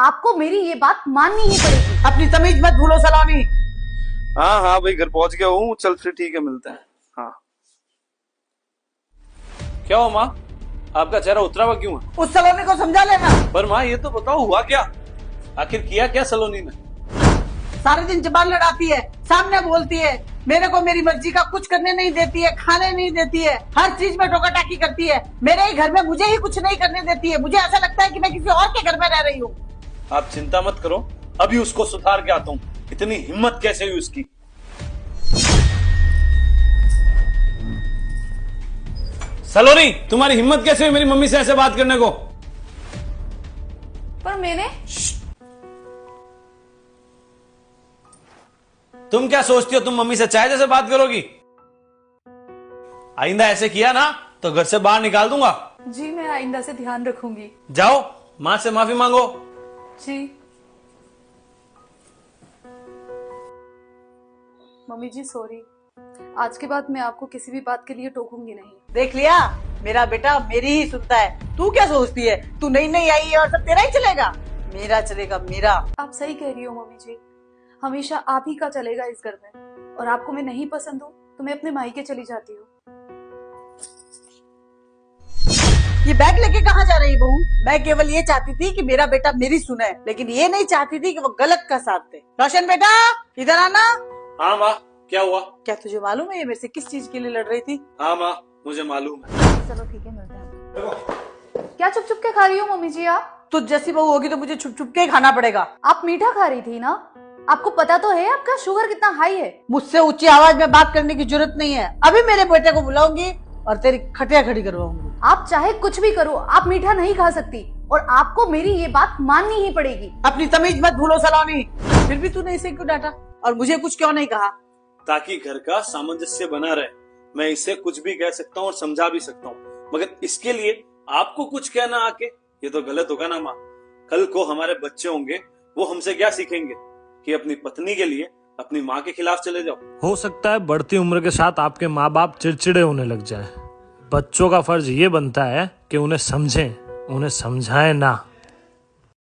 आपको मेरी ये बात माननी ही पड़ेगी। अपनी तमीज मत भूलो सलोनी। हाँ हाँ भाई, घर पहुंच गया हूँ। चल फिर ठीक है, मिलते हैं। हाँ क्या हो माँ, आपका चेहरा उतरा हुआ क्यों है? उस सलोनी को समझा लेना। पर माँ ये तो बताओ हुआ क्या, आखिर किया क्या सलोनी ने? सारे दिन जबान लड़ाती है, सामने बोलती है, मेरे को मेरी मर्जी का कुछ करने नहीं देती है, खाने नहीं देती है, हर चीज में टोका टाकी करती है। मेरे ही घर में मुझे ही कुछ नहीं करने देती है। मुझे ऐसा लगता है कि मैं किसी और के घर में रह रही हूँ। आप चिंता मत करो, अभी उसको सुधार के आता हूँ। इतनी हिम्मत कैसे हुई उसकी? सलोनी, तुम्हारी हिम्मत कैसे हुई मेरी मम्मी से ऐसे बात करने को? पर मैंने तुम क्या सोचती हो, तुम मम्मी से चाय जैसे बात करोगी? आइंदा ऐसे किया ना तो घर से बाहर निकाल दूंगा। जी मैं आइंदा से ध्यान रखूंगी। जाओ माँ से माफी मांगो। जी मम्मी जी सॉरी, आज के बाद मैं आपको किसी भी बात के लिए टोकूंगी नहीं। देख लिया, मेरा बेटा मेरी ही सुनता है। तू क्या सोचती है, तू नई नई आई है और सब तेरा ही चलेगा? मेरा चलेगा, मेरा। आप सही कह रही हो मम्मी जी, हमेशा आप ही का चलेगा इस घर में। और आपको मैं नहीं पसंद हूँ तो मैं अपने मायके चली जाती हूँ। ये बैग लेके कहाँ जा रही बहू? मैं केवल ये चाहती थी कि मेरा बेटा मेरी सुने, लेकिन ये नहीं चाहती थी कि वो गलत का साथ दे। रोशन बेटा इधर आना। हाँ माँ, क्या हुआ? क्या तुझे मालूम है ये मेरे से किस चीज के लिए लड़ रही थी? हाँ माँ, मुझे मालूम है। चलो ठीक है, मिलते हैं। क्या चुप चुप के खा रही हो मम्मी जी आप? तुझ जैसी बहू होगी तो मुझे छुप छुप के ही खाना पड़ेगा। आप मीठा खा रही थी ना? आपको पता तो है आपका शुगर कितना हाई है? मुझसे ऊंची आवाज में बात करने की जरूरत नहीं है। अभी मेरे बेटे को बुलाऊंगी और तेरी खटिया खड़ी करवाऊंगी। आप चाहे कुछ भी करो, आप मीठा नहीं खा सकती और आपको मेरी ये बात माननी ही पड़ेगी। अपनी तमीज मत भूलो सलोनी। फिर भी तूने इसे क्यों डांटा और मुझे कुछ क्यों नहीं कहा? ताकि घर का सामंजस्य बना रहे। मैं इसे कुछ भी कह सकता हूँ और समझा भी सकता हूँ, मगर इसके लिए आपको कुछ कहना आके ये तो गलत होगा ना माँ। कल को हमारे बच्चे होंगे, वो हमसे क्या सीखेंगे कि अपनी पत्नी के लिए अपनी माँ के खिलाफ चले जाओ। हो सकता है बढ़ती उम्र के साथ आपके माँ बाप चिड़चिड़े होने लग जाए। बच्चों का फर्ज ये बनता है कि उन्हें समझें, उन्हें समझाएं ना।